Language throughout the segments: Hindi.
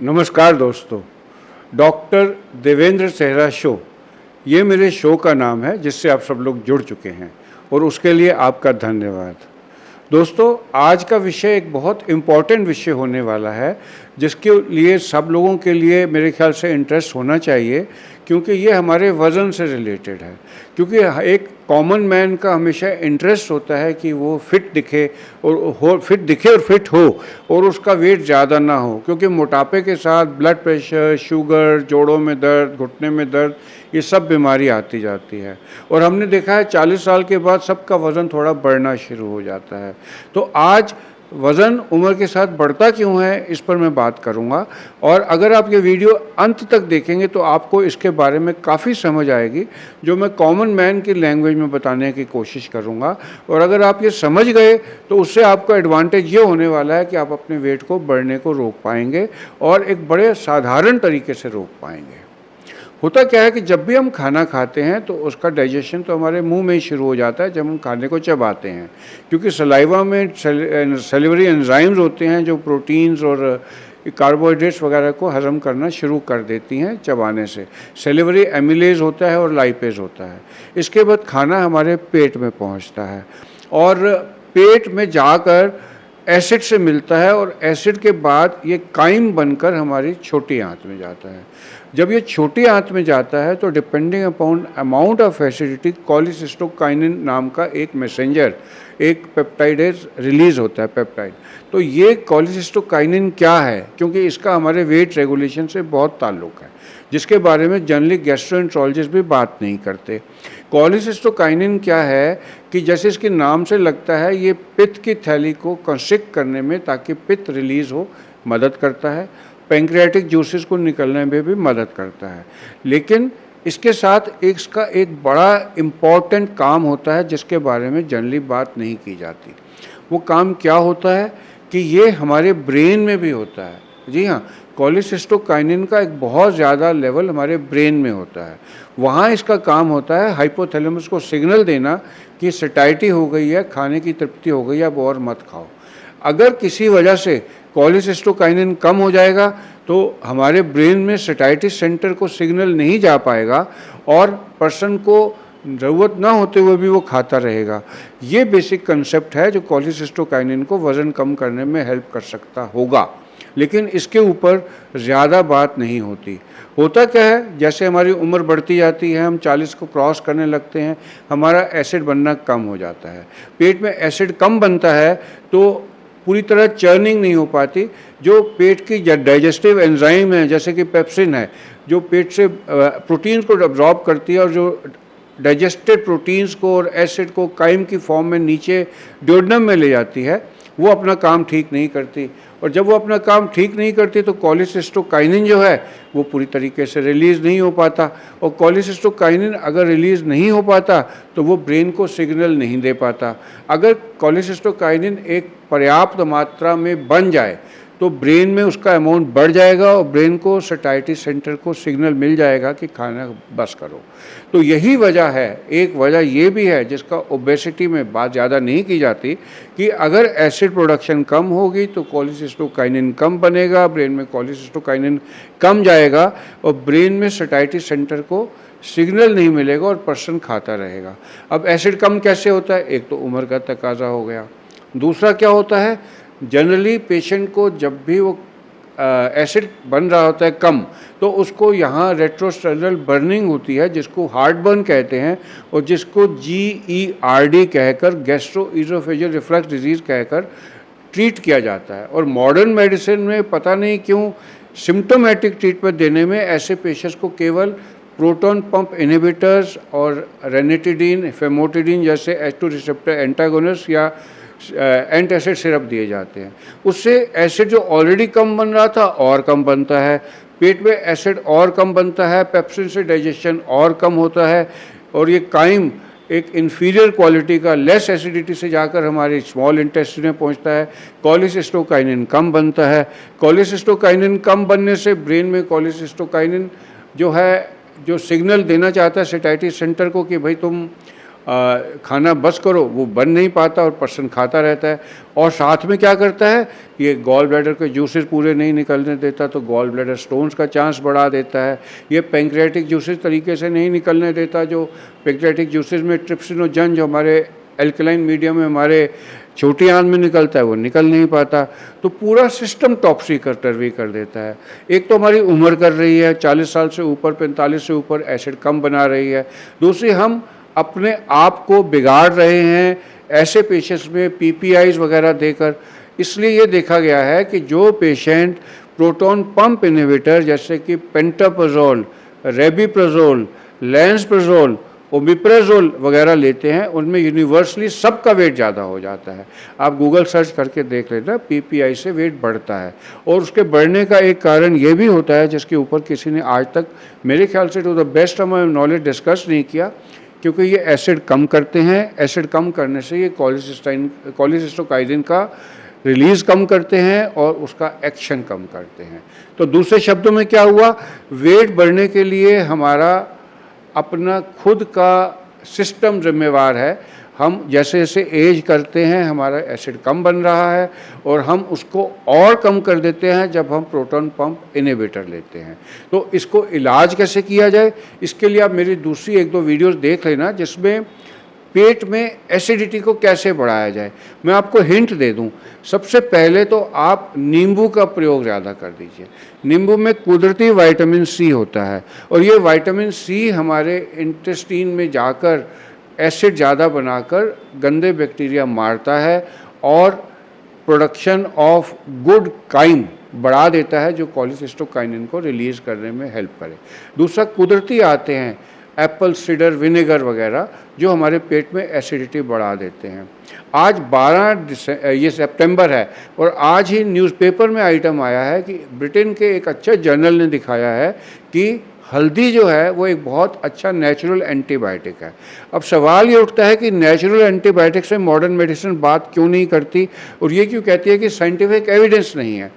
नमस्कार दोस्तों। डॉक्टर देवेंद्र सेहरा शो, ये मेरे शो का नाम है जिससे आप सब लोग जुड़ चुके हैं और उसके लिए आपका धन्यवाद। दोस्तों, आज का विषय एक बहुत इम्पॉर्टेंट विषय होने वाला है जिसके लिए सब लोगों के लिए मेरे ख्याल से इंटरेस्ट होना चाहिए, क्योंकि ये हमारे वज़न से रिलेटेड है। क्योंकि एक कॉमन मैन का हमेशा इंटरेस्ट होता है कि वो फिट दिखे और फिट हो और उसका वेट ज़्यादा ना हो, क्योंकि मोटापे के साथ ब्लड प्रेशर, शुगर, जोड़ों में दर्द, घुटने में दर्द, ये सब बीमारी आती जाती है। और हमने देखा है 40 साल के बाद सबका वज़न थोड़ा बढ़ना शुरू हो जाता है। तो आज वज़न उम्र के साथ बढ़ता क्यों है, इस पर मैं बात करूंगा। और अगर आप ये वीडियो अंत तक देखेंगे तो आपको इसके बारे में काफ़ी समझ आएगी, जो मैं कॉमन मैन की लैंग्वेज में बताने की कोशिश करूंगा। और अगर आप ये समझ गए तो उससे आपका एडवांटेज ये होने वाला है कि आप अपने वेट को बढ़ने को रोक पाएंगे और एक बड़े साधारण तरीके से रोक पाएंगे। होता क्या है कि जब भी हम खाना खाते हैं तो उसका डाइजेशन तो हमारे मुंह में ही शुरू हो जाता है जब हम खाने को चबाते हैं, क्योंकि सलाइवा में सेलिवरी एंजाइम्स होते हैं जो प्रोटीन्स और कार्बोहाइड्रेट्स वगैरह को हजम करना शुरू कर देती हैं चबाने से। सेलिवरी एमिलेज होता है और लाइपेज होता है। इसके बाद खाना हमारे पेट में पहुंचता है और पेट में जाकर एसिड से मिलता है और एसिड के बाद ये काइम बनकर हमारी छोटी आंत में जाता है। जब ये छोटी आंत में जाता है तो depending upon amount of acidity cholecystokinin नाम का एक मैसेंजर, एक पेप्टाइडेज रिलीज होता है, पेप्टाइड। तो ये कोलिसिस्टोकाइनिन क्या है, क्योंकि इसका हमारे वेट रेगुलेशन से बहुत ताल्लुक है, जिसके बारे में जनरली गैस्ट्रोएंट्रोलॉजिस्ट भी बात नहीं करते। कोलिसिस्टोकाइनिन क्या है कि जैसे इसके नाम से लगता है, ये पित्त की थैली को कंस्ट्रिक्ट करने में, ताकि पित्त रिलीज हो, मदद करता है। पैंक्रियाटिक जूसेस को निकलने में भी मदद करता है। लेकिन इसके साथ इसका एक बड़ा इम्पॉर्टेंट काम होता है जिसके बारे में जनरली बात नहीं की जाती। वो काम क्या होता है कि ये हमारे ब्रेन में भी होता है। जी हाँ, कोलिसिस्टोकाइनिन का एक बहुत ज़्यादा लेवल हमारे ब्रेन में होता है। वहाँ इसका काम होता है हाइपोथैलेमस को सिग्नल देना कि सैटिस्फाइटी हो गई है, खाने की तृप्ति हो गई है, अब और मत खाओ। अगर किसी वजह से कोलिसिस्टोकाइनिन कम हो जाएगा तो हमारे ब्रेन में सैटिस्फाइटी सेंटर को सिग्नल नहीं जा पाएगा और पर्सन को ज़रूरत ना होते हुए भी वो खाता रहेगा। ये बेसिक कंसेप्ट है जो कोलिसिस्टोकाइनिन को वज़न कम करने में हेल्प कर सकता होगा, लेकिन इसके ऊपर ज़्यादा बात नहीं होती। होता क्या है, जैसे हमारी उम्र बढ़ती जाती है, हम 40 को क्रॉस करने लगते हैं, हमारा एसिड बनना कम हो जाता है। पेट में एसिड कम बनता है तो पूरी तरह चर्निंग नहीं हो पाती। जो पेट की डाइजेस्टिव एंजाइम है, जैसे कि पेप्सिन है, जो पेट से प्रोटीन्स को अब्जॉर्ब करती है और जो डाइजेस्टेड प्रोटीन्स को और एसिड को काइम की फॉर्म में नीचे ड्यूडेनम में ले जाती है, वो अपना काम ठीक नहीं करती। और जब वो अपना काम ठीक नहीं करती तो कोलिसिस्टोकाइनिन जो है वो पूरी तरीके से रिलीज़ नहीं हो पाता। और कोलिसिस्टोकाइनिन अगर रिलीज़ नहीं हो पाता तो वो ब्रेन को सिग्नल नहीं दे पाता। अगर कोलिसिस्टोकाइनिन एक पर्याप्त मात्रा में बन जाए तो ब्रेन में उसका अमाउंट बढ़ जाएगा और ब्रेन को सैटिस्फाइटी सेंटर को सिग्नल मिल जाएगा कि खाना बस करो। तो यही वजह है, एक वजह ये भी है जिसका ओबेसिटी में बात ज़्यादा नहीं की जाती, कि अगर एसिड प्रोडक्शन कम होगी तो कोलिसिस्टोकाइनिन कम बनेगा, ब्रेन में कोलिसिस्टोकाइनिन कम जाएगा और ब्रेन में सैटिस्फाइटी सेंटर को सिग्नल नहीं मिलेगा और पर्सन खाता रहेगा। अब एसिड कम कैसे होता है? एक तो उम्र का तकाजा हो गया। दूसरा क्या होता है, जनरली पेशेंट को जब भी वो एसिड बन रहा होता है कम, तो उसको यहाँ रेट्रोस्टेरनल बर्निंग होती है, जिसको हार्ट बर्न कहते हैं और जिसको GERD कहकर, गैस्ट्रोइसोफेजियल रिफ्लक्स डिजीज़ कहकर ट्रीट किया जाता है। और मॉडर्न मेडिसिन में पता नहीं क्यों सिम्टोमेटिक ट्रीटमेंट देने में ऐसे पेशेंट्स को केवल प्रोटॉन पंप इनहिबिटर्स और रेनिटिडीन, फेमोटिडीन जैसे H2 रिसेप्टर एंटागोनिस्ट या एंटासिड सिरप दिए जाते हैं। उससे एसिड जो ऑलरेडी कम बन रहा था और कम बनता है, पेट में एसिड और कम बनता है, पेप्सिन से डाइजेशन और कम होता है और ये काइम एक इन्फीरियर क्वालिटी का लेस एसिडिटी से जाकर हमारे स्मॉल इंटेस्टाइन में पहुंचता है। कोलिसिस्टोकाइनिन कम बनता है। कोलिसिस्टोकाइनिन कम बनने से ब्रेन में कोलिसिस्टोकाइनिन जो है, जो सिग्नल देना चाहता है सैटिस्फाइटी सेंटर को कि भाई तुम खाना बस करो, वो बन नहीं पाता और पर्सन खाता रहता है। और साथ में क्या करता है, ये गॉल ब्लैडर के जूसेस पूरे नहीं निकलने देता, तो गॉल ब्लैडर स्टोन्स का चांस बढ़ा देता है। ये पैंक्रियाटिक जूसेस तरीके से नहीं निकलने देता, जो पैंक्रियाटिक जूसेस में ट्रिप्सिनोजन जो हमारे एल्कलाइन मीडियम में हमारे छोटी आंत में निकलता है, वो निकल नहीं पाता। तो पूरा सिस्टम टॉप्सी टर्वी कर देता है। एक तो हमारी उम्र कर रही है, 40 साल से ऊपर, 45 से ऊपर एसिड कम बना रही है। दूसरी, हम अपने आप को बिगाड़ रहे हैं ऐसे पेशेंट्स में पीपीआईज वगैरह देकर। इसलिए ये देखा गया है कि जो पेशेंट प्रोटॉन पंप इनहिबिटर जैसे कि पेंटाप्राजोल, रेबिप्राजोल, लैंसप्राजोल, ओमिप्राजोल वगैरह लेते हैं, उनमें यूनिवर्सली सबका वेट ज़्यादा हो जाता है। आप गूगल सर्च करके देख लेना, पीपीआई से वेट बढ़ता है। और उसके बढ़ने का एक कारण ये भी होता है, जिसके ऊपर किसी ने आज तक मेरे ख्याल से to the best of my knowledge discuss नहीं किया, क्योंकि ये एसिड कम करते हैं। एसिड कम करने से ये कोलेसिस्टोकाइनिन का रिलीज़ कम करते हैं और उसका एक्शन कम करते हैं। तो दूसरे शब्दों में क्या हुआ, वेट बढ़ने के लिए हमारा अपना खुद का सिस्टम जिम्मेवार है। हम जैसे जैसे एज करते हैं हमारा एसिड कम बन रहा है, और हम उसको और कम कर देते हैं जब हम प्रोटॉन पंप इनहिबिटर लेते हैं। तो इसको इलाज कैसे किया जाए, इसके लिए आप मेरी दूसरी 1-2 वीडियोस देख लेना, जिसमें पेट में एसिडिटी को कैसे बढ़ाया जाए। मैं आपको हिंट दे दूं, सबसे पहले तो आप नींबू का प्रयोग ज़्यादा कर दीजिए। नींबू में कुदरती विटामिन सी होता है, और ये विटामिन सी हमारे इंटेस्टीन में जाकर एसिड ज़्यादा बनाकर गंदे बैक्टीरिया मारता है और प्रोडक्शन ऑफ गुड काइन बढ़ा देता है, जो कोलेसिस्टोकाइनिन को रिलीज़ करने में हेल्प करे। दूसरा, कुदरती आते हैं एप्पल सीडर विनेगर वगैरह, जो हमारे पेट में एसिडिटी बढ़ा देते हैं। आज 12 ये सितंबर है, और आज ही न्यूज़पेपर में आइटम आया है कि ब्रिटेन के एक अच्छे जर्नल ने दिखाया है कि हल्दी जो है वो एक बहुत अच्छा नेचुरल एंटीबायोटिक है। अब सवाल ये उठता है कि नेचुरल एंटीबायोटिक से मॉडर्न मेडिसिन बात क्यों नहीं करती, और ये क्यों कहती है कि साइंटिफिक एविडेंस नहीं है।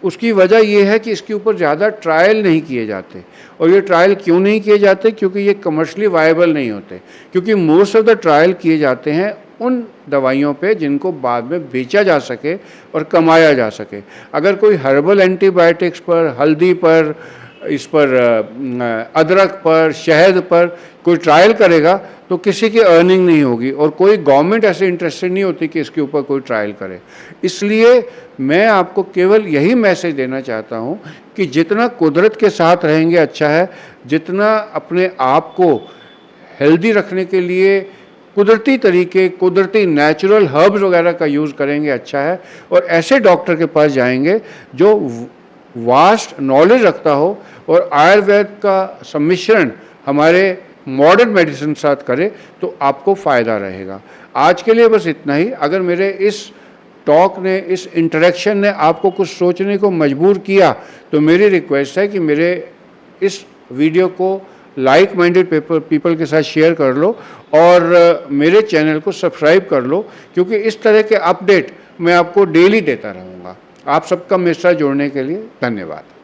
उसकी वजह ये है कि इसके ऊपर ज़्यादा ट्रायल नहीं किए जाते। और ये ट्रायल क्यों नहीं किए जाते, क्योंकि ये कमर्शली वायबल नहीं होते। क्योंकि मोस्ट ऑफ द ट्रायल किए जाते हैं उन दवाइयों पे जिनको बाद में बेचा जा सके और कमाया जा सके। अगर कोई हर्बल एंटीबायोटिक्स पर, हल्दी पर, इस पर अदरक पर, शहद पर कोई ट्रायल करेगा तो किसी की अर्निंग नहीं होगी, और कोई गवर्नमेंट ऐसे इंटरेस्टेड नहीं होती कि इसके ऊपर कोई ट्रायल करे। इसलिए मैं आपको केवल यही मैसेज देना चाहता हूँ कि जितना कुदरत के साथ रहेंगे अच्छा है, जितना अपने आप को हेल्दी रखने के लिए कुदरती तरीके, कुदरती नेचुरल हर्ब्स वगैरह का यूज़ करेंगे अच्छा है। और ऐसे डॉक्टर के पास जाएंगे जो वास्ट नॉलेज रखता हो और आयुर्वेद का सम्मिश्रण हमारे मॉडर्न मेडिसिन के साथ करे, तो आपको फ़ायदा रहेगा। आज के लिए बस इतना ही। अगर मेरे इस टॉक ने, इस इंटरेक्शन ने आपको कुछ सोचने को मजबूर किया, तो मेरी रिक्वेस्ट है कि मेरे इस वीडियो को लाइक माइंडेड पीपल के साथ शेयर कर लो, और मेरे चैनल को सब्सक्राइब कर लो, क्योंकि इस तरह के अपडेट मैं आपको डेली देता रहूँगा। आप सबका मेरे साथ जुड़ने के लिए धन्यवाद।